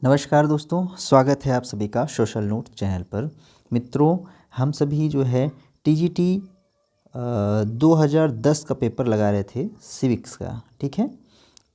नमस्कार दोस्तों, स्वागत है आप सभी का सोशल नोट चैनल पर। मित्रों, हम सभी जो है टीजीटी 2010 का पेपर लगा रहे थे सिविक्स का, ठीक है।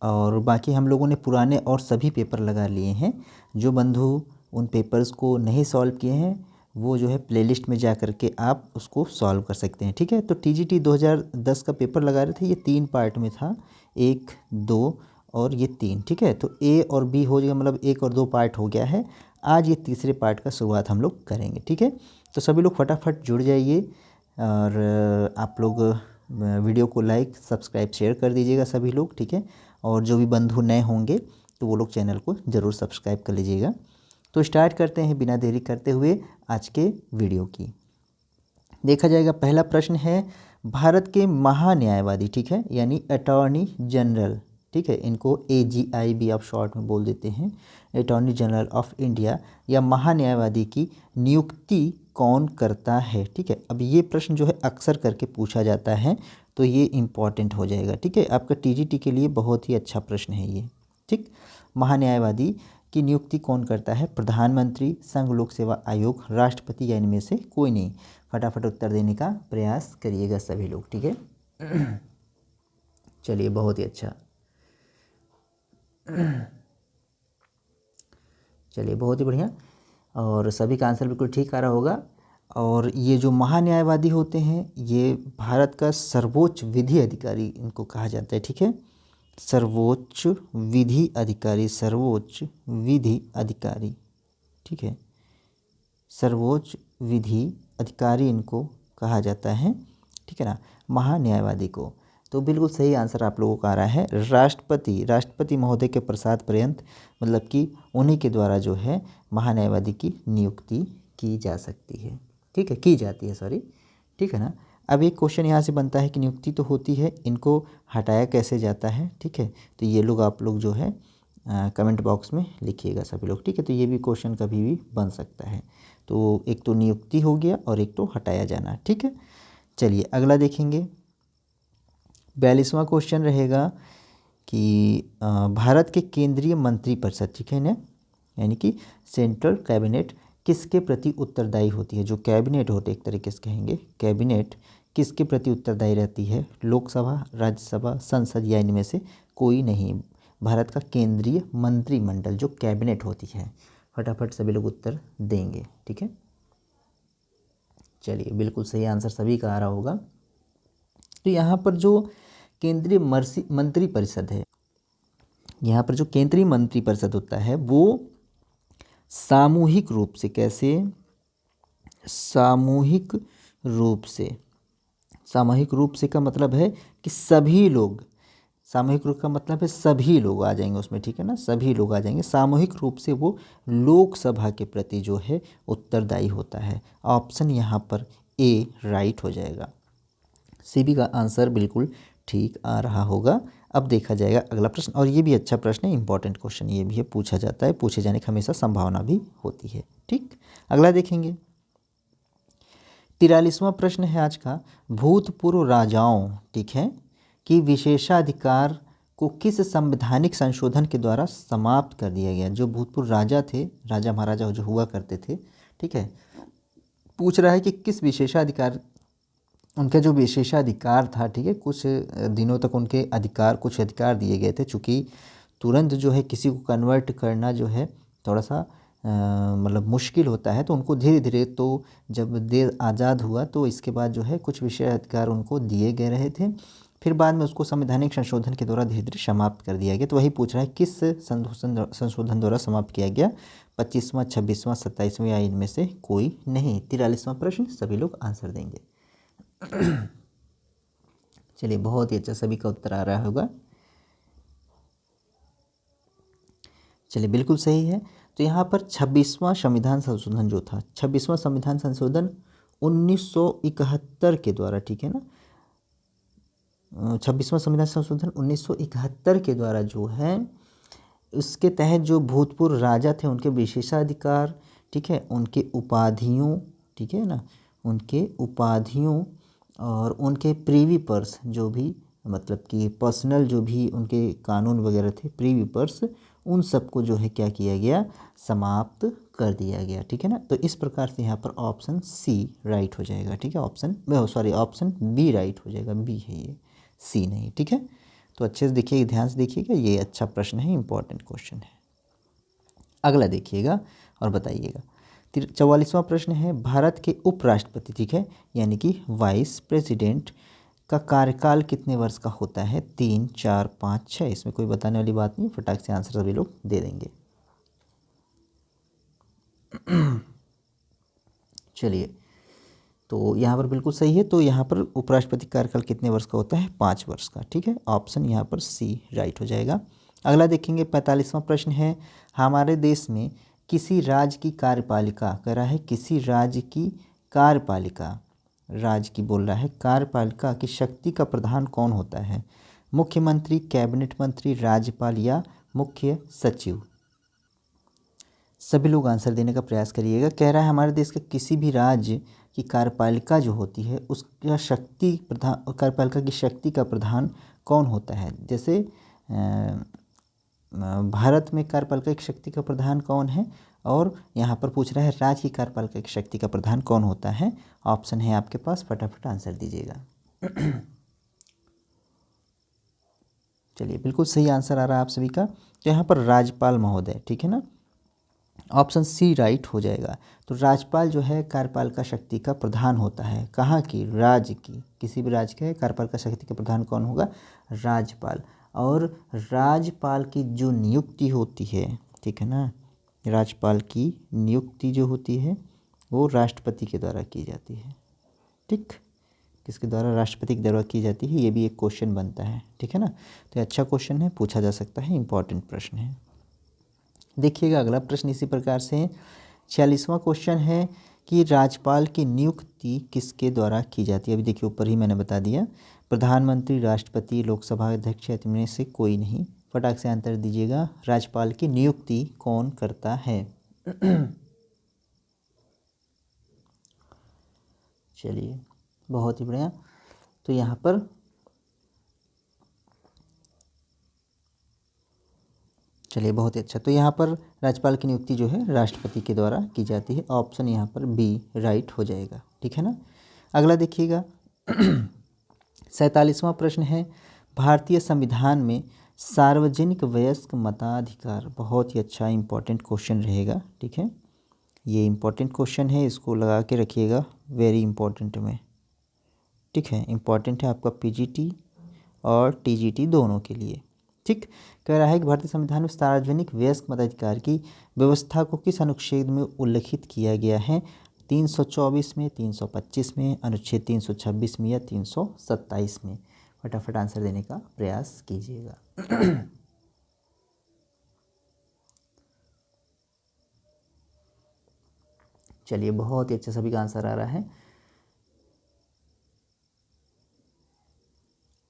और बाकी हम लोगों ने पुराने और सभी पेपर लगा लिए हैं। जो बंधु उन पेपर्स को नहीं सॉल्व किए हैं वो जो है प्लेलिस्ट में जा कर के आप उसको सॉल्व कर सकते हैं, ठीक है। तो टीजीटी 2010 का पेपर लगा रहे थे, ये 3 पार्ट में था, 1, 2 और ये 3, ठीक है। तो ए और बी हो जाएगा, मतलब 1 और 2 पार्ट हो गया है। आज ये तीसरे पार्ट का शुरुआत हम लोग करेंगे, ठीक है। तो सभी लोग फटाफट जुड़ जाइए और आप लोग वीडियो को लाइक सब्सक्राइब शेयर कर दीजिएगा सभी लोग, ठीक है। और जो भी बंधु नए होंगे तो वो लोग चैनल को ज़रूर सब्सक्राइब कर लीजिएगा। तो स्टार्ट करते हैं बिना देरी करते हुए आज के वीडियो की। देखा जाएगा, पहला प्रश्न है, भारत के महान्यायवादी, ठीक है, यानी अटॉर्नी जनरल, ठीक है, इनको AGI भी आप शॉर्ट में बोल देते हैं, अटॉर्नी जनरल ऑफ इंडिया या महान्यायवादी की नियुक्ति कौन करता है, ठीक है। अब ये प्रश्न जो है अक्सर करके पूछा जाता है, तो ये इम्पॉर्टेंट हो जाएगा, ठीक है। आपका TGT के लिए बहुत ही अच्छा प्रश्न है ये, ठीक। महान्यायवादी की नियुक्ति कौन करता है? प्रधानमंत्री, संघ लोक सेवा आयोग, राष्ट्रपति या इनमें से कोई नहीं। फटाफट उत्तर देने का प्रयास करिएगा सभी लोग, ठीक है। चलिए, बहुत ही अच्छा, चलिए बहुत ही बढ़िया। और सभी का आंसर बिल्कुल ठीक आ रहा होगा। और ये जो महान्यायवादी होते हैं ये भारत का सर्वोच्च विधि अधिकारी इनको कहा जाता है, ठीक है। सर्वोच्च विधि अधिकारी, सर्वोच्च विधि अधिकारी, ठीक है, सर्वोच्च विधि अधिकारी इनको कहा जाता है, ठीक है ना, महान्यायवादी को। तो बिल्कुल सही आंसर आप लोगों का आ रहा है राष्ट्रपति महोदय के प्रसाद पर्यंत, मतलब कि उन्हीं के द्वारा जो है महान्यायवादी की नियुक्ति की जा सकती है, ठीक है, की जाती है, सॉरी, ठीक है ना। अब एक क्वेश्चन यहाँ से बनता है कि नियुक्ति तो होती है, इनको हटाया कैसे जाता है, ठीक है। तो ये लोग आप लोग जो है कमेंट बॉक्स में लिखिएगा सभी लोग, ठीक है। तो ये भी क्वेश्चन कभी भी बन सकता है। तो एक तो नियुक्ति हो गया और एक तो हटाया जाना, ठीक है। चलिए अगला देखेंगे। 42वां क्वेश्चन रहेगा कि भारत के केंद्रीय मंत्रिपरिषद, ठीक है ना, यानी कि सेंट्रल कैबिनेट किसके प्रति उत्तरदायी होती है? जो कैबिनेट होते एक तरीके से कहेंगे, कैबिनेट किसके प्रति उत्तरदायी रहती है? लोकसभा, राज्यसभा, संसद या इनमें से कोई नहीं। भारत का केंद्रीय मंत्रिमंडल जो कैबिनेट होती है। फटाफट सभी लोग उत्तर देंगे, ठीक है। चलिए, बिल्कुल सही आंसर सभी का आ रहा होगा। तो यहाँ पर जो केंद्रीय मंत्रिपरिषद है, यहाँ पर जो केंद्रीय मंत्रिपरिषद होता है वो सामूहिक रूप से, कैसे? सामूहिक रूप से, सामूहिक रूप से का मतलब है कि सभी लोग, सामूहिक रूप का मतलब है सभी लोग आ जाएंगे उसमें, ठीक है ना, सभी लोग आ जाएंगे। सामूहिक रूप से वो लोकसभा के प्रति जो है उत्तरदायी होता है। ऑप्शन यहाँ पर ए राइट हो जाएगा। CB का आंसर बिल्कुल ठीक आ रहा होगा। अब देखा जाएगा अगला प्रश्न, और ये भी अच्छा प्रश्न है, इंपॉर्टेंट क्वेश्चन ये भी है, पूछा जाता है, पूछे जाने की हमेशा संभावना भी होती है, ठीक। अगला देखेंगे। 43वां प्रश्न है आज का, भूतपूर्व राजाओं, ठीक है, कि विशेषाधिकार को किस संवैधानिक संशोधन के द्वारा समाप्त कर दिया गया? जो भूतपूर्व राजा थे, राजा महाराजा जो हुआ करते थे, ठीक है, पूछ रहा है कि किस विशेषाधिकार, उनका जो विशेषाधिकार था, ठीक है, कुछ दिनों तक उनके अधिकार, कुछ अधिकार दिए गए थे। चूँकि तुरंत जो है किसी को कन्वर्ट करना जो है थोड़ा सा मतलब मुश्किल होता है, तो उनको धीरे धीरे, तो जब देश आज़ाद हुआ तो इसके बाद जो है कुछ विशेष अधिकार उनको दिए गए रहे थे, फिर बाद में उसको संवैधानिक संशोधन के द्वारा धीरे धीरे समाप्त कर दिया गया। तो वही पूछ रहा है किस संशोधन द्वारा समाप्त किया गया? 25वां, 26वां, 27वां या इनमें से कोई नहीं। 43वां प्रश्न सभी लोग आंसर देंगे। चलिए, बहुत ही अच्छा, सभी का उत्तर आ रहा होगा। चलिए, बिल्कुल सही है। तो यहाँ पर 26वां संविधान संशोधन जो था, 26वां संविधान संशोधन 1971 के द्वारा, ठीक है ना, 26वां संविधान संशोधन 1971 के द्वारा जो है, उसके तहत जो भूतपूर्व राजा थे उनके विशेषाधिकार, ठीक है, उनके उपाधियों, ठीक है ना, उनके उपाधियों और उनके प्रीवी पर्स जो भी, मतलब कि पर्सनल जो भी उनके कानून वगैरह थे, प्रीवी पर्स, उन सबको जो है क्या किया गया, समाप्त कर दिया गया। ठीक है ना, तो इस प्रकार से यहाँ पर ऑप्शन सी राइट हो जाएगा। ठीक है, ऑप्शन बी राइट हो जाएगा, बी है ये, सी नहीं। ठीक है, तो अच्छे से देखिएगा, ध्यान से देखिएगा, ये अच्छा प्रश्न है, इंपॉर्टेंट क्वेश्चन है। अगला देखिएगा और बताइएगा। 44वां प्रश्न है, भारत के उपराष्ट्रपति, ठीक है, यानी कि वाइस प्रेसिडेंट का कार्यकाल कितने वर्ष का होता है? 3, 4, 5, 6। इसमें कोई बताने वाली बात नहीं, फटाक से आंसर सभी लोग दे देंगे। चलिए, तो यहाँ पर बिल्कुल सही है। तो यहाँ पर उपराष्ट्रपति कार्यकाल कितने वर्ष का होता है? 5 वर्ष का। ठीक है, ऑप्शन यहाँ पर सी राइट हो जाएगा। अगला देखेंगे, 45वां प्रश्न है, हमारे देश में किसी राज्य की कार्यपालिका, कह रहा है किसी राज्य की कार्यपालिका, राज्य की बोल रहा है, कार्यपालिका की शक्ति का प्रधान कौन होता है? मुख्यमंत्री, कैबिनेट मंत्री, राज्यपाल या मुख्य सचिव? सभी लोग आंसर देने का प्रयास करिएगा। कह रहा है हमारे देश के किसी भी राज्य की कार्यपालिका जो होती है उसका शक्ति प्रधान, कार्यपालिका की शक्ति का प्रधान कौन होता है? जैसे भारत में कार्यपालिका की शक्ति का प्रधान कौन है, और यहाँ पर पूछ रहा है राज्य की कार्यपालिका की शक्ति का प्रधान कौन होता है। ऑप्शन है आपके पास, फटाफट आंसर दीजिएगा। चलिए, बिल्कुल सही आंसर आ रहा है आप सभी का। तो यहाँ पर राज्यपाल महोदय, ठीक है ना, ऑप्शन सी राइट हो जाएगा। तो राज्यपाल जो है कार्यपालिका शक्ति का प्रधान होता है। कहाँ की? राज्य की, किसी भी राज्य के कार्यपालिका शक्ति का प्रधान कौन होगा? राज्यपाल। और राज्यपाल की जो नियुक्ति होती है, ठीक है ना, राज्यपाल की नियुक्ति जो होती है वो राष्ट्रपति के द्वारा की जाती है। ठीक, किसके द्वारा? राष्ट्रपति के द्वारा की जाती है। ये भी एक क्वेश्चन बनता है, ठीक है ना। तो अच्छा क्वेश्चन है, पूछा जा सकता है, इंपॉर्टेंट प्रश्न है। देखिएगा अगला प्रश्न इसी प्रकार से 46वां क्वेश्चन है कि राज्यपाल की नियुक्ति किसके द्वारा की जाती है? अभी देखिए ऊपर ही मैंने बता दिया, प्रधानमंत्री, राष्ट्रपति, लोकसभा अध्यक्ष, या इनमें से कोई नहीं। फटाक से आंसर दीजिएगा, राज्यपाल की नियुक्ति कौन करता है? चलिए, बहुत ही बढ़िया। तो यहाँ पर चलिए, बहुत ही अच्छा। तो यहाँ पर राज्यपाल की नियुक्ति जो है राष्ट्रपति के द्वारा की जाती है। ऑप्शन यहाँ पर बी राइट हो जाएगा, ठीक है ना। अगला देखिएगा 47वां प्रश्न है, भारतीय संविधान में सार्वजनिक वयस्क मताधिकार, बहुत ही अच्छा इंपॉर्टेंट क्वेश्चन रहेगा, ठीक है। ये इंपॉर्टेंट क्वेश्चन है, इसको लगा के रखिएगा वेरी इंपॉर्टेंट में, ठीक है। इंपॉर्टेंट है आपका पीजीटी और टीजीटी दोनों के लिए, ठीक। कह रहा है कि भारतीय संविधान में सार्वजनिक वयस्क मताधिकार की व्यवस्था को किस अनुच्छेद में उल्लिखित किया गया है? 324 में, 325 में, अनुच्छेद 326 में या 327 में? फटाफट आंसर देने का प्रयास कीजिएगा। चलिए, बहुत ही अच्छा सभी का आंसर आ रहा है,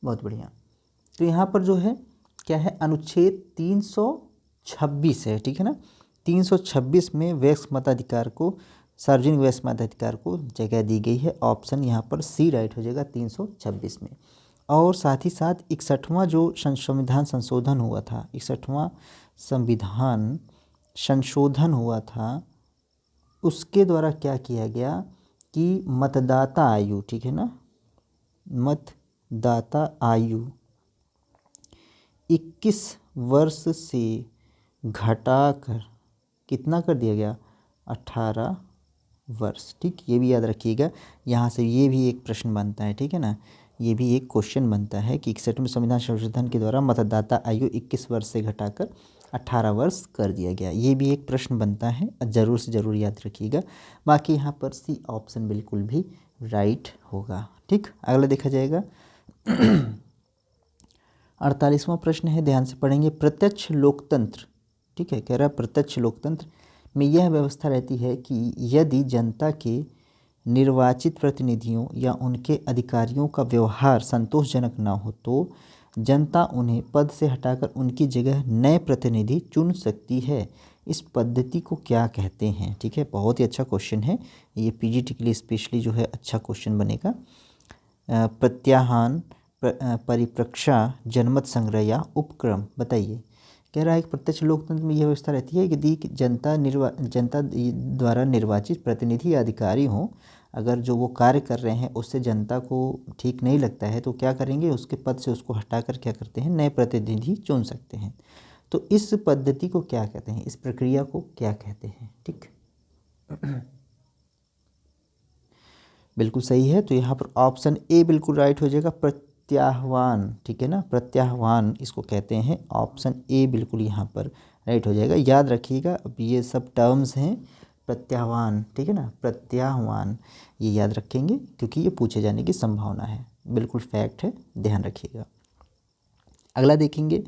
बहुत बढ़िया। तो यहाँ पर जो है क्या है, अनुच्छेद 326 है, ठीक है ना। 326 में वयस्क मताधिकार को, सार्वजनिक वयस्क मताधिकार को जगह दी गई है। ऑप्शन यहाँ पर सी राइट हो जाएगा 326 में। और साथ ही साथ 61वां जो संविधान संशोधन हुआ था, 61वां संविधान संशोधन हुआ था, उसके द्वारा क्या किया गया कि मतदाता आयु, ठीक है ना, मतदाता आयु 21 वर्ष से घटाकर कितना कर दिया गया? 18 वर्ष, ठीक। ये भी याद रखिएगा, यहाँ से ये भी एक प्रश्न बनता है, ठीक है ना। ये भी एक क्वेश्चन बनता है कि 61वें संविधान संशोधन के द्वारा मतदाता आयु 21 वर्ष से घटाकर 18 वर्ष कर दिया गया। ये भी एक प्रश्न बनता है, ज़रूर से ज़रूर याद रखिएगा। बाकी यहाँ पर सी ऑप्शन बिल्कुल भी राइट होगा, ठीक। अगला देखा जाएगा 48वां प्रश्न है, ध्यान से पढ़ेंगे। प्रत्यक्ष लोकतंत्र, ठीक है, कह रहा है प्रत्यक्ष लोकतंत्र में यह व्यवस्था रहती है कि यदि जनता के निर्वाचित प्रतिनिधियों या उनके अधिकारियों का व्यवहार संतोषजनक न हो तो जनता उन्हें पद से हटाकर उनकी जगह नए प्रतिनिधि चुन सकती है। इस पद्धति को क्या कहते हैं? ठीक है, बहुत ही अच्छा क्वेश्चन है ये, पीजीटी के लिए स्पेशली जो है अच्छा क्वेश्चन बनेगा। प्रत्याहान, परिप्रेक्षा, जनमत संग्रह या उपक्रम, बताइए कह रहा है कि प्रत्यक्ष लोकतंत्र में यह व्यवस्था रहती है कि यदि जनता द्वारा निर्वाचित प्रतिनिधि या अधिकारी हों, अगर जो वो कार्य कर रहे हैं उससे जनता को ठीक नहीं लगता है तो क्या करेंगे, उसके पद से उसको हटाकर क्या करते हैं, नए प्रतिनिधि चुन सकते हैं। तो इस पद्धति को क्या कहते हैं, इस प्रक्रिया को क्या कहते हैं? ठीक, बिल्कुल सही है। तो यहाँ पर ऑप्शन ए बिल्कुल राइट हो जाएगा, प्रत्याह्वान। ठीक है ना, प्रत्याह्वान इसको कहते हैं। ऑप्शन ए बिल्कुल यहाँ पर राइट हो जाएगा। याद रखिएगा, अब ये सब टर्म्स हैं, प्रत्याह्वान, ठीक है ना, प्रत्याह्वान, ये याद रखेंगे क्योंकि ये पूछे जाने की संभावना है, बिल्कुल फैक्ट है, ध्यान रखिएगा। अगला देखेंगे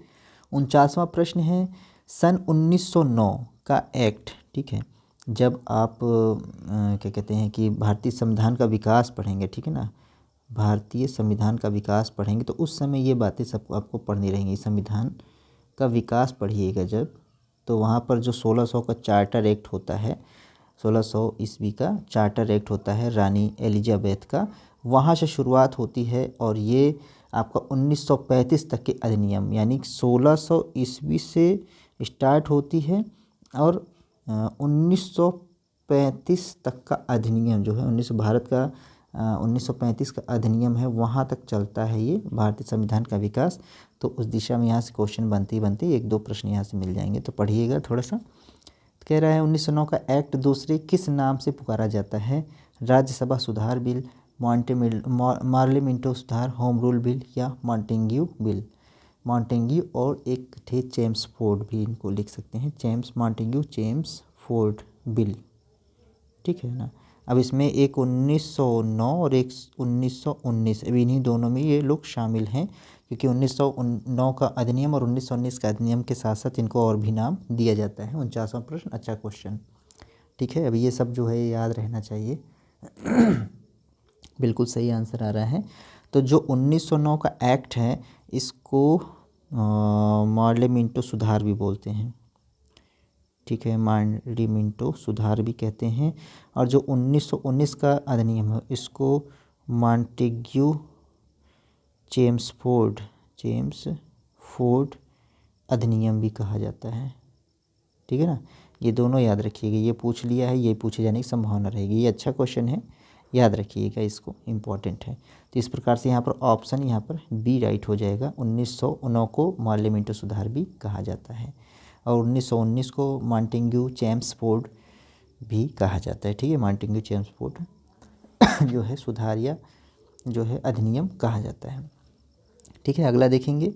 49वां प्रश्न है, सन 1909 का एक्ट, ठीक है, जब आप क्या कहते हैं कि भारतीय संविधान का विकास पढ़ेंगे, ठीक है ना, भारतीय संविधान का विकास पढ़ेंगे तो उस समय ये बातें सबको आपको पढ़नी रहेंगी। संविधान का विकास पढ़िएगा जब, तो वहाँ पर जो 1600 का चार्टर एक्ट होता है, 1600 ईस्वी का चार्टर एक्ट होता है रानी एलिजाबेथ का, वहाँ से शुरुआत होती है और ये आपका 1935 तक के अधिनियम, यानी 1600 ईस्वी से स्टार्ट होती है और 1935 तक का अधिनियम जो है, 1935 का अधिनियम है, वहाँ तक चलता है ये भारतीय संविधान का विकास। तो उस दिशा में यहाँ से क्वेश्चन बनते ही एक दो प्रश्न यहाँ से मिल जाएंगे, तो पढ़िएगा थोड़ा सा। कह रहा है 1909 का एक्ट दूसरे किस नाम से पुकारा जाता है? राज्यसभा सुधार बिल, मार्लिमेंटो सुधार, होम रूल बिल या मॉन्टेग्यू बिल। मॉन्टेग्यू और एक थे चेम्सफोर्ड भी, इनको लिख सकते हैं, मॉन्टेग्यू चेम्सफोर्ड बिल, ठीक है ना। अब इसमें एक 1909 और एक 1919, अब इन्हीं दोनों में ये लोग शामिल हैं क्योंकि 1909 का अधिनियम और 1919 का अधिनियम के साथ साथ इनको और भी नाम दिया जाता है। 49वां प्रश्न, अच्छा क्वेश्चन, ठीक है। अभी ये सब जो है याद रहना चाहिए। बिल्कुल सही आंसर आ रहा है। तो जो 1909 का एक्ट है इसको मार्लिमेंटो सुधार भी बोलते हैं, ठीक है, मार्लिमेंटो सुधार भी कहते हैं। और जो 1919 का अधिनियम है इसको मॉन्टेग्यू चेम्सफोर्ड अधिनियम भी कहा जाता है, ठीक है ना। ये दोनों याद रखिएगा, ये पूछ लिया है, ये पूछे जाने की संभावना रहेगी। ये अच्छा क्वेश्चन है, याद रखिएगा इसको, इम्पॉर्टेंट है। तो इस प्रकार से यहाँ पर ऑप्शन यहाँ पर बी राइट हो जाएगा। 1909 को मार्लिमेंटो सुधार भी कहा जाता है और 1919 को मॉन्टेग्यू चेम्सफोर्ड भी कहा जाता है, ठीक है। मॉन्टेग्यू चेम्सफोर्ड जो है सुधार या जो है अधिनियम कहा जाता है, ठीक है। अगला देखेंगे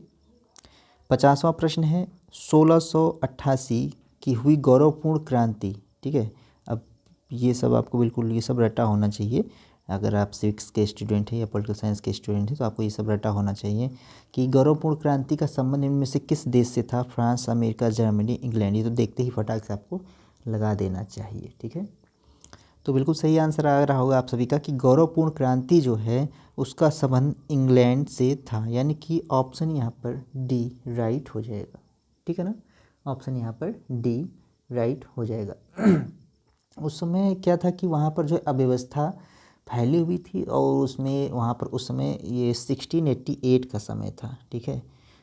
50वां प्रश्न है, 1688 की हुई गौरवपूर्ण क्रांति, ठीक है। अब ये सब आपको बिल्कुल ये सब रटा होना चाहिए। अगर आप सिविक्स के स्टूडेंट हैं या पॉलिटिकल साइंस के स्टूडेंट हैं तो आपको ये सब रटा होना चाहिए कि गौरवपूर्ण क्रांति का संबंध इनमें से किस देश से था? France, America, Germany, England. ये तो देखते ही फटाक से आपको लगा देना चाहिए, ठीक है। तो बिल्कुल सही आंसर आ रहा होगा आप सभी का कि गौरवपूर्ण क्रांति जो है उसका संबंध इंग्लैंड से था, यानी कि ऑप्शन यहाँ पर डी राइट हो जाएगा, ठीक है ना। ऑप्शन यहाँ पर डी राइट हो जाएगा। उस समय क्या था कि वहाँ पर जो अव्यवस्था फैली हुई थी और उसमें वहाँ पर उस समय ये 1688 का समय था, ठीक है,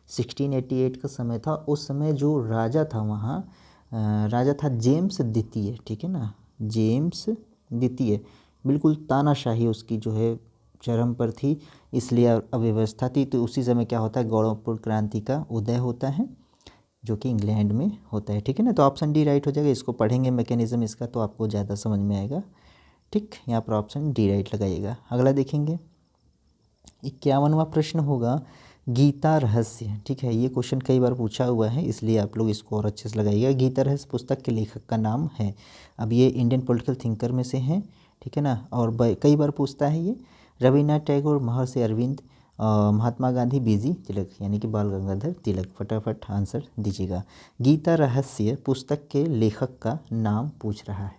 1688 का समय था। उस समय जो राजा था वहाँ राजा था जेम्स द्वितीय, ठीक है ना, जेम्स द्वितीय। बिल्कुल तानाशाही उसकी जो है चरम पर थी, इसलिए अव्यवस्था थी। तो उसी समय क्या होता है, गौरवपूर्ण क्रांति का उदय होता है जो कि इंग्लैंड में होता है, ठीक है ना। तो ऑप्शन डी राइट हो जाएगा। इसको पढ़ेंगे मैकेनिज्म इसका तो आपको ज़्यादा समझ में आएगा, ठीक। यहाँ पर ऑप्शन डी राइट लगाइएगा। अगला देखेंगे 51वां प्रश्न होगा, गीता रहस्य, ठीक है। ये क्वेश्चन कई बार पूछा हुआ है इसलिए आप लोग इसको और अच्छे से लगाइएगा। गीता रहस्य पुस्तक के लेखक का नाम है। अब ये इंडियन पॉलिटिकल थिंकर में से हैं, ठीक है ना, और कई बार पूछता है ये। रविन्द्रनाथ टैगोर, महर्षि अरविंद, महात्मा गांधी, बीजी तिलक, यानी कि बाल गंगाधर तिलक। फटाफट आंसर दीजिएगा। गीता रहस्य पुस्तक के लेखक का नाम पूछ रहा है।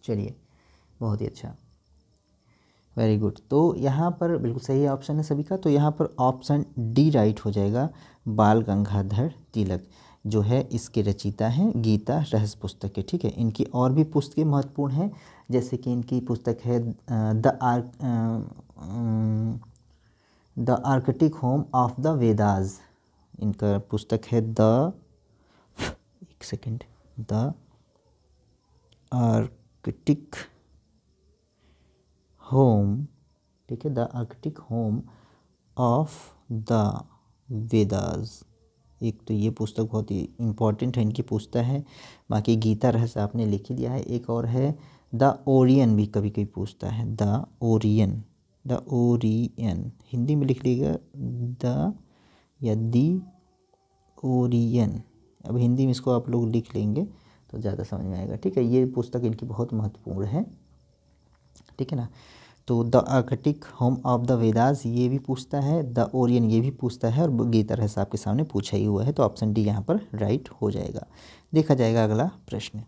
चलिए, बहुत ही अच्छा, वेरी गुड। तो यहाँ पर बिल्कुल सही ऑप्शन है सभी का। तो यहाँ पर ऑप्शन डी राइट हो जाएगा। बाल गंगाधर तिलक जो है इसके रचयिता हैं गीता रहस्य पुस्तक के, ठीक है। इनकी और भी पुस्तकें महत्वपूर्ण हैं, जैसे कि इनकी पुस्तक है the Arctic home of the Vedas, इनका पुस्तक है द आर्कटिक होम, ठीक है, the Arctic home of the Vedas. एक तो ये पुस्तक बहुत ही इम्पोर्टेंट है, इनकी पुस्तक है। बाकी गीता रहस्य आपने लिख ही दिया है। एक और है द ओरियन, भी कभी कभी पूछता है, द ओरियन, हिंदी में लिख लीजिएगा द या दी ओरियन। अब हिंदी में इसको आप लोग लिख लेंगे तो ज़्यादा समझ में आएगा, ठीक है। ये पुस्तक इनकी बहुत महत्वपूर्ण है, ठीक है ना। तो the Arctic home of the Vedas ये भी पूछता है, द ओरियन ये भी पूछता है, और गीता रहस्य आपके सामने पूछा ही हुआ है, तो ऑप्शन डी यहाँ पर राइट हो जाएगा। देखा जाएगा अगला प्रश्न।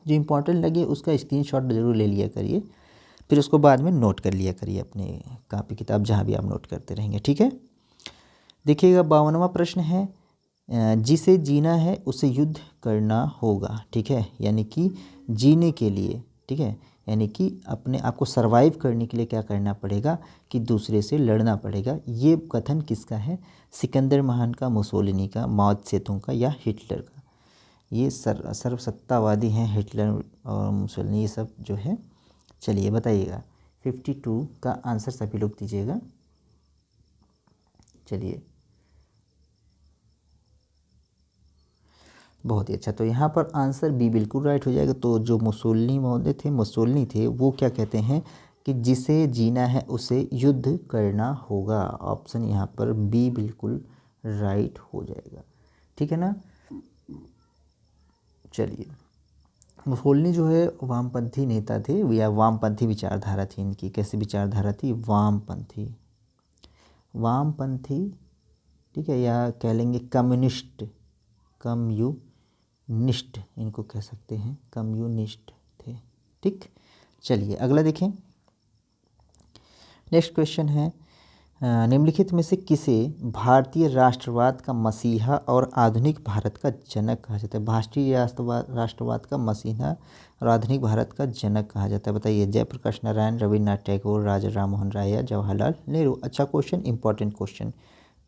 जो इम्पोर्टेंट लगे उसका स्क्रीनशॉट जरूर ले लिया करिए, फिर उसको बाद में नोट कर लिया करिए अपने कापी किताब जहाँ भी आप नोट करते रहेंगे, ठीक है। देखिएगा 52वां प्रश्न है, जिसे जीना है उसे युद्ध करना होगा, ठीक है। यानी कि जीने के लिए, ठीक है, यानी कि अपने आप को सरवाइव करने के लिए क्या करना पड़ेगा कि दूसरे से लड़ना पड़ेगा। ये कथन किसका है? सिकंदर महान का, मुसोलिनी का, माओ त्से-तुंग का या हिटलर का? ये सर्वसत्तावादी हैं हिटलर और मुसोलिनी, ये सब जो है। चलिए बताइएगा, 52 का आंसर सभी लोग दीजिएगा। चलिए बहुत ही अच्छा, तो यहाँ पर आंसर बी बिल्कुल राइट हो जाएगा। तो जो मुसोलिनी थे वो क्या कहते हैं कि जिसे जीना है उसे युद्ध करना होगा। ऑप्शन यहाँ पर बी बिल्कुल राइट हो जाएगा, ठीक है ना। चलिए, मुसोलिनी जो है वामपंथी नेता थे या वामपंथी विचारधारा थी इनकी। कैसी विचारधारा थी? वामपंथी, ठीक है, या कह लेंगे कम्युनिस्ट, इनको कह सकते हैं, कम्युनिस्ट थे, ठीक। चलिए अगला देखें। नेक्स्ट क्वेश्चन है, निम्नलिखित में से किसे भारतीय राष्ट्रवाद का मसीहा और आधुनिक भारत का जनक कहा जाता है? भारतीय राष्ट्रवाद का मसीहा और आधुनिक भारत का जनक कहा जाता है, बताइए। जयप्रकाश नारायण, रविन्द्रनाथ टैगोर, राजा राम मोहन राय या जवाहरलाल नेहरू? अच्छा question, important question,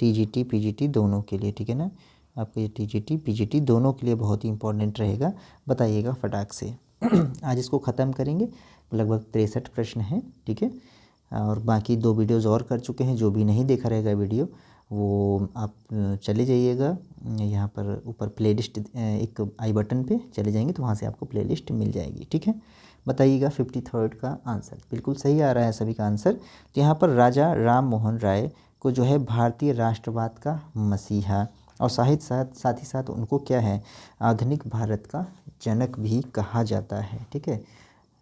TGT PGT दोनों के लिए, ठीक है ना। आपके टीजीटी पीजीटी दोनों के लिए बहुत ही इंपॉर्टेंट रहेगा, बताइएगा फटाक से। आज इसको ख़त्म करेंगे, लगभग 63 प्रश्न हैं, ठीक है। और बाकी 2 वीडियोज़ और कर चुके हैं, जो भी नहीं देखा रहेगा वीडियो वो आप चले जाइएगा यहाँ पर ऊपर प्लेलिस्ट, एक आई बटन पे चले जाएंगे तो वहाँ से आपको प्लेलिस्ट मिल जाएगी, ठीक है। बताइएगा 53 का आंसर बिल्कुल सही आ रहा है सभी का आंसर। तो यहाँ पर राजा राम मोहन राय को जो है भारतीय राष्ट्रवाद का मसीहा और साथ ही साथ उनको क्या है, आधुनिक भारत का जनक भी कहा जाता है, ठीक है।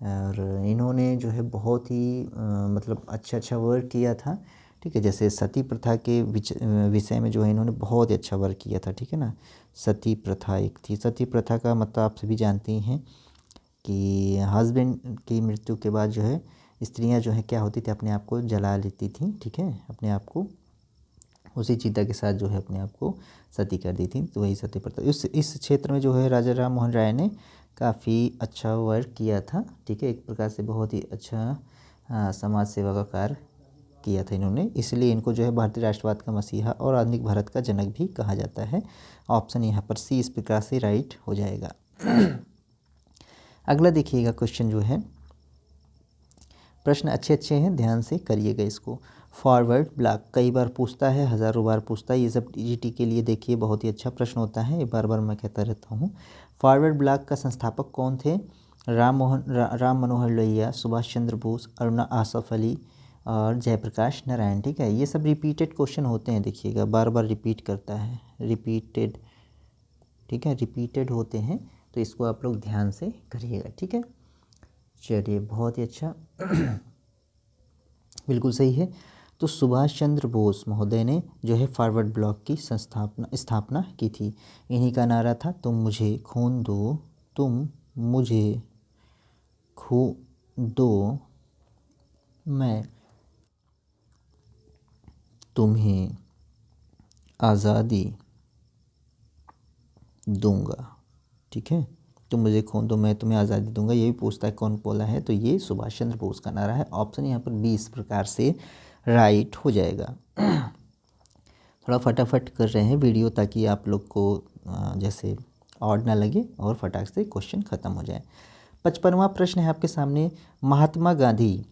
और इन्होंने जो है बहुत ही मतलब अच्छा वर्क किया था, ठीक है। जैसे सती प्रथा के विषय में जो है इन्होंने बहुत ही अच्छा वर्क किया था, ठीक है ना। सती प्रथा एक थी, सती प्रथा का मतलब आप सभी जानते ही हैं कि हस्बैंड की मृत्यु के बाद जो है स्त्रियां जो है क्या होती थी, अपने आप को जला लेती थी, ठीक है, अपने आप को उसी चिता के साथ जो है अपने आप को सती कर दी थी, तो वही सती प्रथा। इस क्षेत्र में जो है राजा राम मोहन राय ने काफ़ी अच्छा वर्क किया था, ठीक है। एक प्रकार से बहुत ही अच्छा समाज सेवा का कार्य किया था इन्होंने, इसलिए इनको जो है भारतीय राष्ट्रवाद का मसीहा और आधुनिक भारत का जनक भी कहा जाता है। ऑप्शन यहाँ पर सी इस प्रकार से राइट हो जाएगा। अगला देखिएगा क्वेश्चन जो है, प्रश्न अच्छे हैं, ध्यान से करिएगा इसको। फॉरवर्ड ब्लॉक कई बार पूछता है, हज़ारों बार पूछता है, ये सब टीजीटी के लिए देखिए बहुत ही अच्छा प्रश्न होता है, बार बार मैं कहता रहता हूँ। फॉरवर्ड ब्लॉक का संस्थापक कौन थे? राम मनोहर लोहिया, सुभाष चंद्र बोस, अरुणा आसफ अली और जयप्रकाश नारायण, ठीक है। ये सब रिपीटेड क्वेश्चन होते हैं, देखिएगा बार बार रिपीट करता है, रिपीटेड, ठीक है, रिपीटेड होते हैं, तो इसको आप लोग ध्यान से करिएगा, ठीक है। चलिए बहुत ही अच्छा, बिल्कुल सही है। तो सुभाष चंद्र बोस महोदय ने जो है फॉरवर्ड ब्लॉक की स्थापना की थी। इन्हीं का नारा था, तुम मुझे खून दो, तुम मुझे खून दो, मैं तुम्हें आज़ादी दूंगा, ठीक है। तुम मुझे खून दो, मैं तुम्हें आज़ादी दूंगा, ये भी पूछता है कौन बोला है, तो ये सुभाष चंद्र बोस का नारा है। ऑप्शन यहाँ पर 20 प्रकार से राइट हो जाएगा। थोड़ा फटाफट कर रहे हैं वीडियो ताकि आप लोग को जैसे ऑड ना लगे और फटाक से क्वेश्चन ख़त्म हो जाए। 55वां प्रश्न है आपके सामने, महात्मा गांधी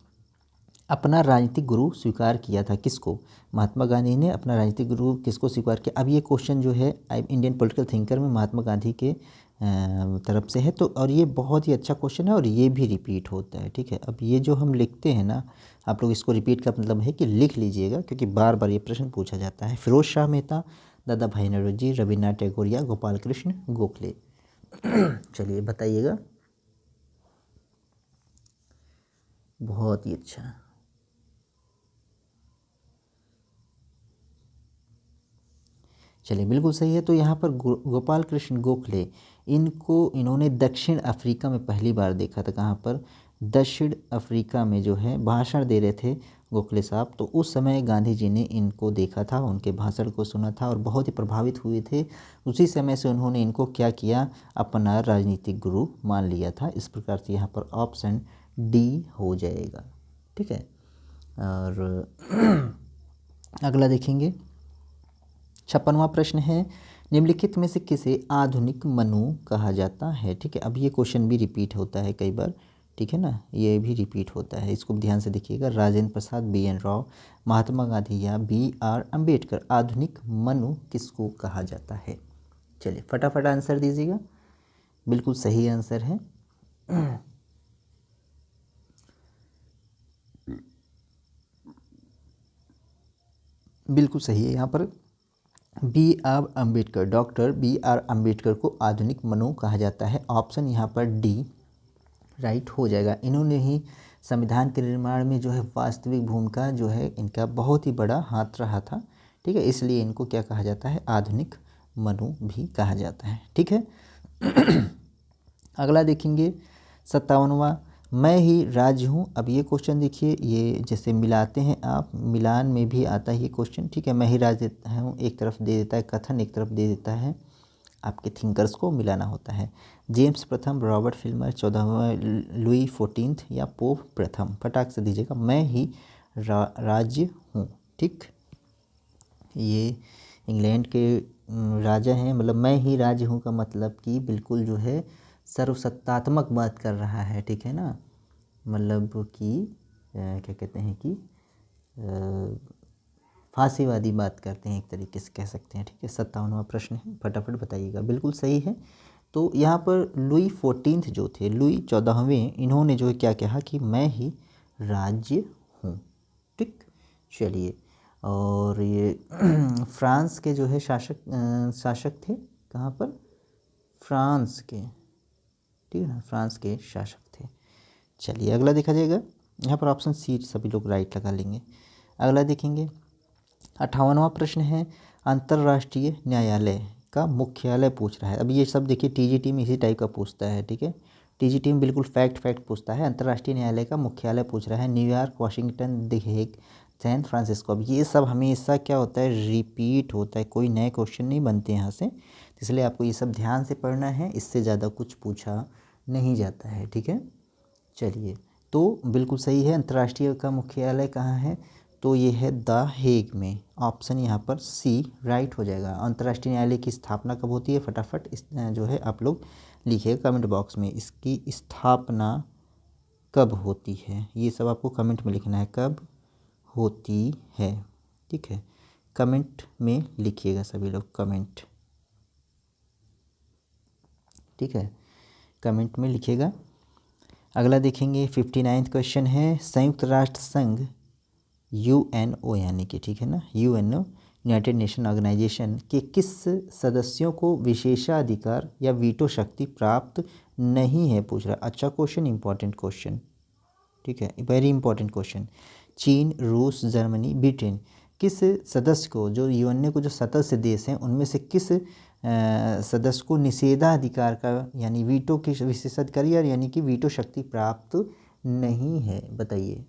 अपना राजनीतिक गुरु स्वीकार किया था किसको? महात्मा गांधी ने अपना राजनीतिक गुरु किसको स्वीकार किया? अब ये क्वेश्चन जो है इंडियन पॉलिटिकल थिंकर में महात्मा गांधी के तरफ से है, तो और ये बहुत ही अच्छा क्वेश्चन है और ये भी रिपीट होता है, ठीक है। अब ये जो हम लिखते हैं ना, आप लोग इसको रिपीट का मतलब है कि लिख लीजिएगा, क्योंकि बार बार ये प्रश्न पूछा जाता है। फिरोज शाह मेहता, दादा भाई नौरोजी, रविन्द्रनाथ टैगोर या गोपाल कृष्ण गोखले? चलिए बताइएगा। बहुत ही अच्छा, चलिए बिल्कुल सही है। तो यहाँ पर गोपाल कृष्ण गोखले, इन्होंने दक्षिण अफ्रीका में पहली बार देखा था। कहाँ पर? दक्षिण अफ्रीका में जो है भाषण दे रहे थे गोखले साहब, तो उस समय गांधी जी ने इनको देखा था, उनके भाषण को सुना था और बहुत ही प्रभावित हुए थे। उसी समय से उन्होंने इनको क्या किया, अपना राजनीतिक गुरु मान लिया था। इस प्रकार से यहाँ पर ऑप्शन डी हो जाएगा, ठीक है। और अगला देखेंगे, 56वां प्रश्न है, निम्नलिखित में से किसे आधुनिक मनु कहा जाता है? ठीक है, अब ये क्वेश्चन भी रिपीट होता है कई बार, ठीक है ना, ये भी रिपीट होता है, इसको ध्यान से देखिएगा। राजेंद्र प्रसाद, BN राव, महात्मा गांधी या BR अम्बेडकर, आधुनिक मनु किसको कहा जाता है? चलिए फटाफट आंसर दीजिएगा। बिल्कुल सही आंसर है, बिल्कुल सही है। यहाँ पर BR Ambedkar, doctor BR Ambedkar को आधुनिक मनु कहा जाता है। ऑप्शन यहाँ पर डी राइट हो जाएगा। इन्होंने ही संविधान के निर्माण में जो है वास्तविक भूमिका जो है इनका बहुत ही बड़ा हाथ रहा था, ठीक है, इसलिए इनको क्या कहा जाता है, आधुनिक मनु भी कहा जाता है, ठीक है। अगला देखेंगे 57वां, मैं ही राज्य हूँ। अब ये क्वेश्चन देखिए, ये जैसे मिलाते हैं आप, मिलान में भी आता है ये क्वेश्चन, ठीक है। मैं ही राज्य हूँ एक तरफ दे देता है कथन, एक तरफ दे देता है आपके थिंकर्स को मिलाना होता है। जेम्स प्रथम, रॉबर्ट फिल्मर, 14वां लुई 14 या पोप प्रथम? फटाक से दीजिएगा। मैं ही राज्य हूँ, ठीक। ये इंग्लैंड के राजा हैं, मतलब मैं ही राज्य हूँ का मतलब कि बिल्कुल जो है सर्वसत्तात्मक बात कर रहा है, ठीक है ना, मतलब कि क्या कहते हैं कि फांसीवादी बात करते हैं, एक तरीके से कह सकते हैं, ठीक है। 57वां प्रश्न है, फटाफट बताइएगा। बिल्कुल सही है। तो यहाँ पर लुई 14 जो थे, लुई 14वें, इन्होंने जो है क्या कहा कि मैं ही राज्य हूँ, ठीक। चलिए, और ये फ्रांस के जो है शासक थे, कहाँ पर? फ्रांस के, ठीक है ना, फ्रांस के शासक थे। चलिए अगला देखा जाएगा, यहाँ पर ऑप्शन सी सभी लोग राइट लगा लेंगे। अगला देखेंगे, 58वां प्रश्न है, अंतर्राष्ट्रीय न्यायालय का मुख्यालय पूछ रहा है। अब ये सब देखिए TGT में इसी टाइप का पूछता है, ठीक है। TGT में बिल्कुल फैक्ट पूछता है। अंतर्राष्ट्रीय न्यायालय का मुख्यालय पूछ रहा है, New York, Washington, the Hague, San Francisco. अब ये सब हमेशा क्या होता है, रिपीट होता है, कोई नए क्वेश्चन नहीं बनते यहाँ से, इसलिए आपको ये सब ध्यान से पढ़ना है, इससे ज़्यादा कुछ पूछा नहीं जाता है, ठीक है। चलिए, तो बिल्कुल सही है, अंतर्राष्ट्रीय का मुख्यालय कहाँ है, तो ये है द हेग में। ऑप्शन यहाँ पर सी राइट हो जाएगा। अंतर्राष्ट्रीय न्यायालय की स्थापना कब होती है? फटाफट इस जो है आप लोग लिखिएगा कमेंट बॉक्स में, इसकी स्थापना कब होती है, ये सब आपको कमेंट में लिखना है, कब होती है, ठीक है। कमेंट में लिखिएगा सभी लोग, कमेंट, ठीक है, कमेंट में लिखिएगा। अगला देखेंगे 59वां क्वेश्चन है, संयुक्त राष्ट्र संघ UNO यानी कि, ठीक है ना, UNO यूनाइटेड नेशन ऑर्गेनाइजेशन के किस सदस्यों को विशेषाधिकार या वीटो शक्ति प्राप्त नहीं है, पूछ रहा है। अच्छा क्वेश्चन, इंपॉर्टेंट क्वेश्चन, ठीक है, वेरी इंपॉर्टेंट क्वेश्चन। चीन, रूस, जर्मनी, ब्रिटेन, किस सदस्य को, जो UNO को जो सदस्य देश हैं उनमें से किस सदस्य को निषेधाधिकार का यानी वीटो की विशेषाधिकार यानी कि वीटो शक्ति प्राप्त नहीं है, बताइए।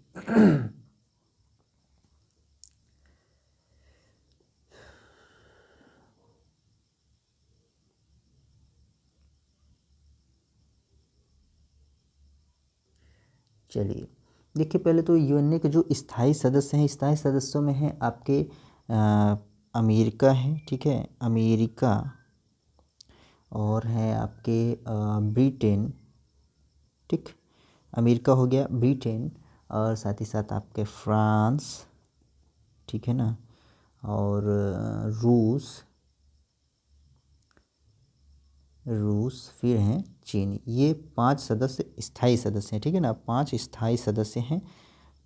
चलिए देखिए, पहले तो UNO के जो स्थायी सदस्य हैं, स्थायी सदस्यों में हैं आपके अमेरिका है, ठीक है, अमेरिका, और है आपके ब्रिटेन, ठीक, अमेरिका हो गया, ब्रिटेन, और साथ ही साथ आपके फ्रांस, ठीक है ना, और रूस, फिर हैं चीन। ये 5 सदस्य स्थायी सदस्य हैं, ठीक है ना, 5 स्थायी सदस्य हैं।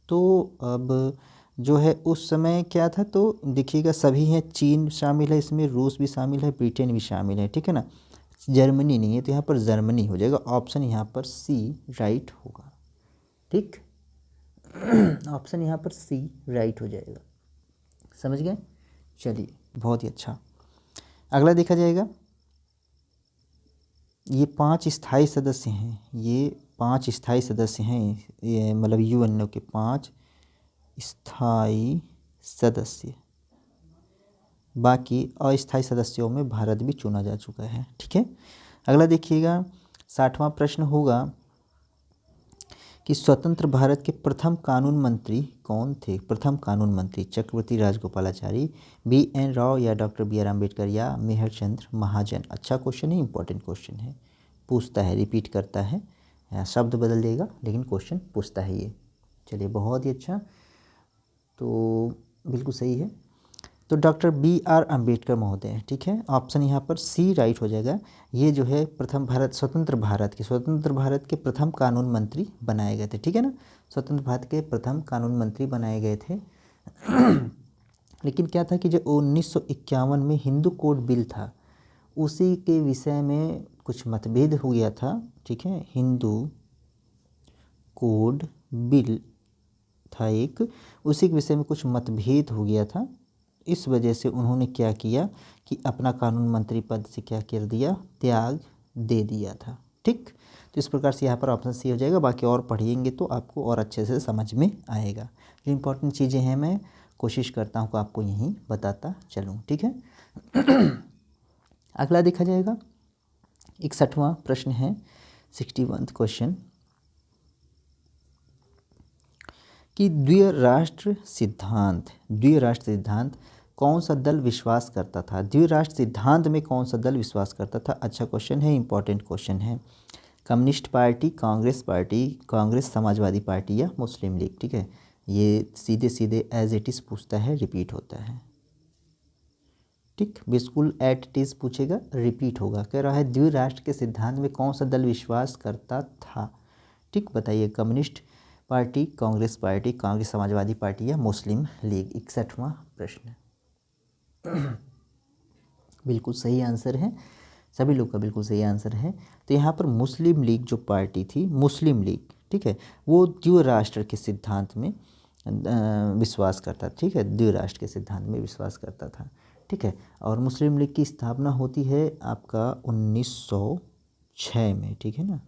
तो अब जो है उस समय क्या था, तो देखिएगा सभी हैं, चीन शामिल है इसमें, रूस भी शामिल है, ब्रिटेन भी शामिल है, ठीक है ना, जर्मनी नहीं है, तो यहाँ पर जर्मनी हो जाएगा। ऑप्शन यहाँ पर सी राइट होगा, ठीक, ऑप्शन यहाँ पर सी राइट हो जाएगा। समझ गए? चलिए, बहुत ही अच्छा। अगला देखा जाएगा, ये 5 स्थायी सदस्य हैं, ये 5 स्थायी सदस्य हैं, ये मतलब यूएनओ के 5 स्थायी सदस्य, बाकी अस्थायी सदस्यों में भारत भी चुना जा चुका है, ठीक है। अगला देखिएगा, 60वां प्रश्न होगा कि स्वतंत्र भारत के प्रथम कानून मंत्री कौन थे? प्रथम कानून मंत्री चक्रवर्ती राजगोपालाचारी, BN राव या डॉक्टर BR अम्बेडकर या मेहरचंद्र महाजन। अच्छा क्वेश्चन है, इंपॉर्टेंट क्वेश्चन है, पूछता है, रिपीट करता है, शब्द बदल देगा लेकिन क्वेश्चन पूछता है ये। चलिए, बहुत ही अच्छा, तो बिल्कुल सही है। तो डॉक्टर BR अम्बेडकर महोदय, ठीक है, ऑप्शन यहाँ पर सी राइट हो जाएगा। ये जो है प्रथम स्वतंत्र भारत के प्रथम कानून मंत्री बनाए गए थे, ठीक है ना, स्वतंत्र भारत के प्रथम कानून मंत्री बनाए गए थे। लेकिन क्या था कि जो 1951 में हिंदू कोड बिल था, उसी के विषय में कुछ मतभेद हो गया था, ठीक है, हिंदू कोड बिल था एक, उसी के विषय में कुछ मतभेद हो गया था। इस वजह से उन्होंने क्या किया कि अपना कानून मंत्री पद से क्या कर दिया, त्याग दे दिया था, ठीक। तो इस प्रकार से यहाँ पर ऑप्शन सी हो जाएगा। बाकी और पढ़िएंगे तो आपको और अच्छे से समझ में आएगा। जो इम्पोर्टेंट चीज़ें हैं मैं कोशिश करता हूँ कि आपको यहीं बताता चलूँ, ठीक है। अगला देखा जाएगा, 61वां प्रश्न है, 61th क्वेश्चन, कि द्विराष्ट्र सिद्धांत कौन सा दल विश्वास करता था? द्विराष्ट्र सिद्धांत में कौन सा दल विश्वास करता था? अच्छा क्वेश्चन है, इंपॉर्टेंट क्वेश्चन है। Communist party, Congress Samajwadi party या मुस्लिम लीग, ठीक है। ये सीधे सीधे एज इट इज़ पूछता है, रिपीट होता है, ठीक, बिल्कुल एट इट इज़ पूछेगा, रिपीट होगा। कह रहा है द्विराष्ट्र के सिद्धांत में कौन सा दल विश्वास करता था, ठीक, बताइए। Communist party, Congress Samajwadi party या मुस्लिम लीग। 61वां प्रश्न बिल्कुल सही आंसर है, सभी लोग का बिल्कुल सही आंसर है। तो यहाँ पर मुस्लिम लीग जो पार्टी थी, मुस्लिम लीग, ठीक है, वो द्विराष्ट्र के सिद्धांत में विश्वास करता, ठीक है, द्विराष्ट्र के सिद्धांत में विश्वास करता था, ठीक है। और मुस्लिम लीग की स्थापना होती है आपका 1906 में, ठीक है ना।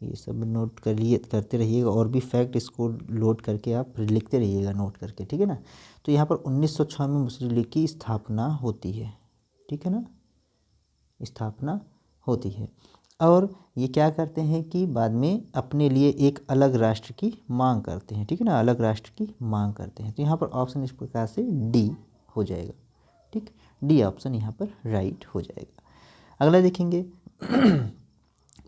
ये सब नोट करते रहिएगा, और भी फैक्ट इसको लोड करके आप लिखते रहिएगा नोट करके, ठीक है ना। तो यहाँ पर 1906 में मुस्लिम लीग की स्थापना होती है, ठीक है ना, स्थापना होती है। और ये क्या करते हैं कि बाद में अपने लिए एक अलग राष्ट्र की मांग करते हैं, ठीक है ना, अलग राष्ट्र की मांग करते हैं। तो यहाँ पर ऑप्शन इस प्रकार से डी हो जाएगा, ठीक, डी ऑप्शन यहाँ पर राइट हो जाएगा। अगला देखेंगे,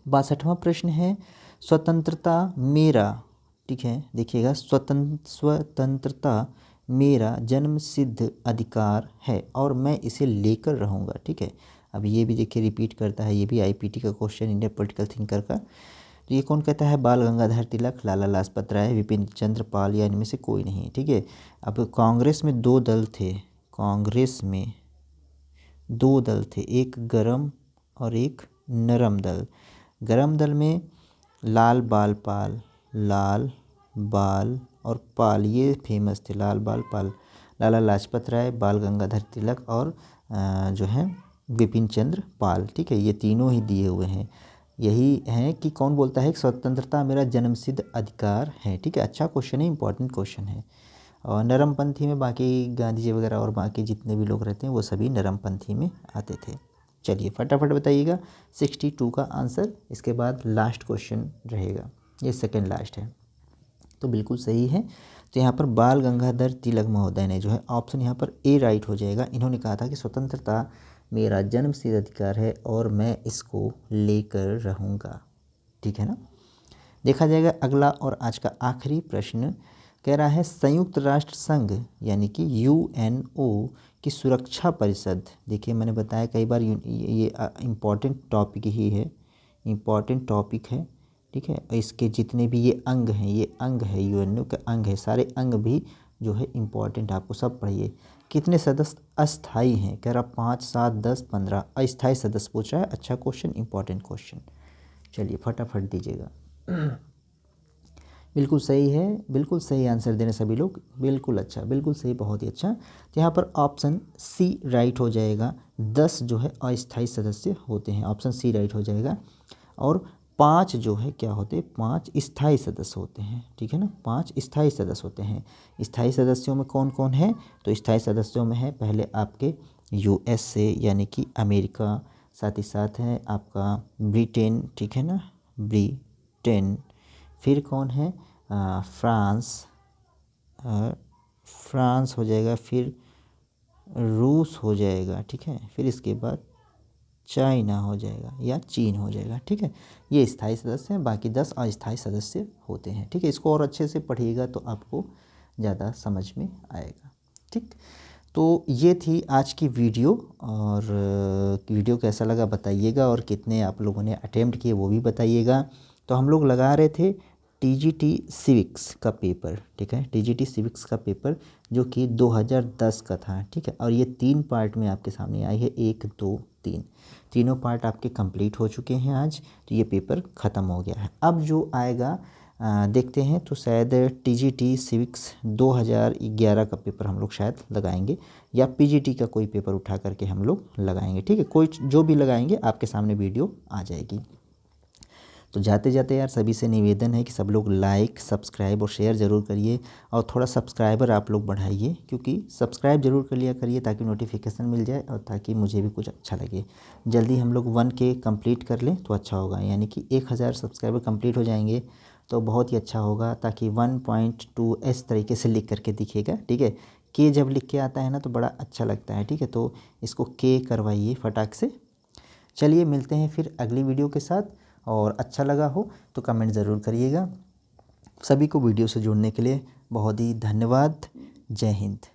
62वां प्रश्न है, स्वतंत्रता मेरा, ठीक है, देखिएगा, स्वतंत्रता मेरा जन्मसिद्ध अधिकार है और मैं इसे लेकर रहूँगा, ठीक है। अब ये भी देखिए रिपीट करता है, ये भी IPT का क्वेश्चन, इंडियन पॉलिटिकल थिंकर का। तो ये कौन कहता है? बाल गंगाधर तिलक, लाला लाजपत राय, विपिन चंद्र पाल या इनमें से कोई नहीं, ठीक है। अब कांग्रेस में 2 दल थे, कांग्रेस में 2 दल थे, एक गरम और एक नरम दल। गरम दल में लाल बाल और पाल, ये फेमस थे, लाल बाल पाल, लाला लाजपत राय, बाल गंगाधर तिलक और जो है विपिन चंद्र पाल, ठीक है। ये तीनों ही दिए हुए हैं। यही है कि कौन बोलता है कि स्वतंत्रता मेरा जन्मसिद्ध अधिकार है, ठीक है। अच्छा क्वेश्चन है, इंपॉर्टेंट क्वेश्चन है। और नरमपंथी में बाकी गांधी जी वगैरह और बाकी जितने भी लोग रहते हैं वो सभी नरमपंथी में आते थे। चलिए फटाफट बताइएगा 62 का आंसर। इसके बाद लास्ट क्वेश्चन रहेगा, ये सेकंड लास्ट है। तो बिल्कुल सही है। तो यहाँ पर बाल गंगाधर तिलक महोदय ने जो है ऑप्शन यहाँ पर ए राइट हो जाएगा। इन्होंने कहा था कि स्वतंत्रता मेरा जन्मसिद्ध अधिकार है और मैं इसको लेकर रहूँगा। ठीक है ना। देखा जाएगा अगला और आज का आखिरी प्रश्न कह रहा है संयुक्त राष्ट्र संघ यानी कि यूएनओ की सुरक्षा परिषद। देखिए मैंने बताया कई बार ये इम्पॉर्टेंट टॉपिक ही है, इम्पॉर्टेंट टॉपिक है। ठीक है, इसके जितने भी ये अंग हैं, ये अंग है यूएनओ के अंग है, सारे अंग भी जो है इम्पॉर्टेंट, आपको सब पढ़िए। कितने सदस्य अस्थाई हैं, कह रहा 5, 7, 10, 15। अस्थाई सदस्य पूछ रहा है। अच्छा क्वेश्चन, इंपॉर्टेंट क्वेश्चन। चलिए फटाफट दीजिएगा। बिल्कुल सही है, बिल्कुल सही आंसर देने सभी लोग। बिल्कुल अच्छा, बिल्कुल सही, बहुत ही अच्छा। तो यहाँ पर ऑप्शन सी राइट हो जाएगा। 10 जो है अस्थाई सदस्य होते हैं, ऑप्शन सी राइट हो जाएगा। और 5 जो है क्या होते हैं, 5 स्थायी सदस्य होते हैं। ठीक है ना, 5 स्थायी सदस्य होते हैं। स्थायी सदस्यों में कौन कौन है, तो स्थायी सदस्यों में है पहले आपके यूएसए यानी कि अमेरिका, साथ ही साथ है आपका ब्रिटेन। ठीक है ना, ब्रिटेन। फिर कौन है, फ्रांस, फ्रांस हो जाएगा। फिर रूस हो जाएगा। ठीक है, फिर इसके बाद चाइना हो जाएगा या चीन हो जाएगा। ठीक है, ये स्थायी सदस्य हैं, बाकी 10 अस्थायी सदस्य होते हैं। ठीक है, इसको और अच्छे से पढ़िएगा तो आपको ज़्यादा समझ में आएगा। ठीक, तो ये थी आज की वीडियो। और वीडियो कैसा लगा बताइएगा, और कितने आप लोगों ने अटेम्प्ट किए वो भी बताइएगा। तो हम लोग लगा रहे थे टीजीटी सिविक्स का पेपर। ठीक है, टीजीटी सिविक्स का पेपर जो कि 2010 का था। ठीक है, और ये 3 पार्ट में आपके सामने आई है, 1, 2, 3, तीनों पार्ट आपके कंप्लीट हो चुके हैं आज। तो ये पेपर ख़त्म हो गया है। अब जो आएगा देखते हैं, तो शायद टीजीटी सिविक्स 2011 का पेपर हम लोग शायद लगाएंगे, या पीजीटी का कोई पेपर उठा करके हम लोग लगाएंगे। ठीक है, कोई जो भी लगाएंगे आपके सामने वीडियो आ जाएगी। तो जाते जाते यार सभी से निवेदन है कि सब लोग लाइक, सब्सक्राइब और शेयर ज़रूर करिए, और थोड़ा सब्सक्राइबर आप लोग बढ़ाइए, क्योंकि सब्सक्राइब ज़रूर कर लिया करिए ताकि नोटिफिकेशन मिल जाए और ताकि मुझे भी कुछ अच्छा लगे। जल्दी हम लोग 1K कंप्लीट कर लें तो अच्छा होगा, यानी कि 1000 सब्सक्राइबर कंप्लीट हो जाएंगे तो बहुत ही अच्छा होगा, ताकि 1.2 इस तरीके से लिख करके दिखेगा। ठीक है, के जब लिख के आता है ना तो बड़ा अच्छा लगता है। ठीक है, तो इसको के करवाइए फटाक से। चलिए मिलते हैं फिर अगली वीडियो के साथ, और अच्छा लगा हो तो कमेंट ज़रूर करिएगा। सभी को वीडियो से जुड़ने के लिए बहुत ही धन्यवाद। जय हिंद।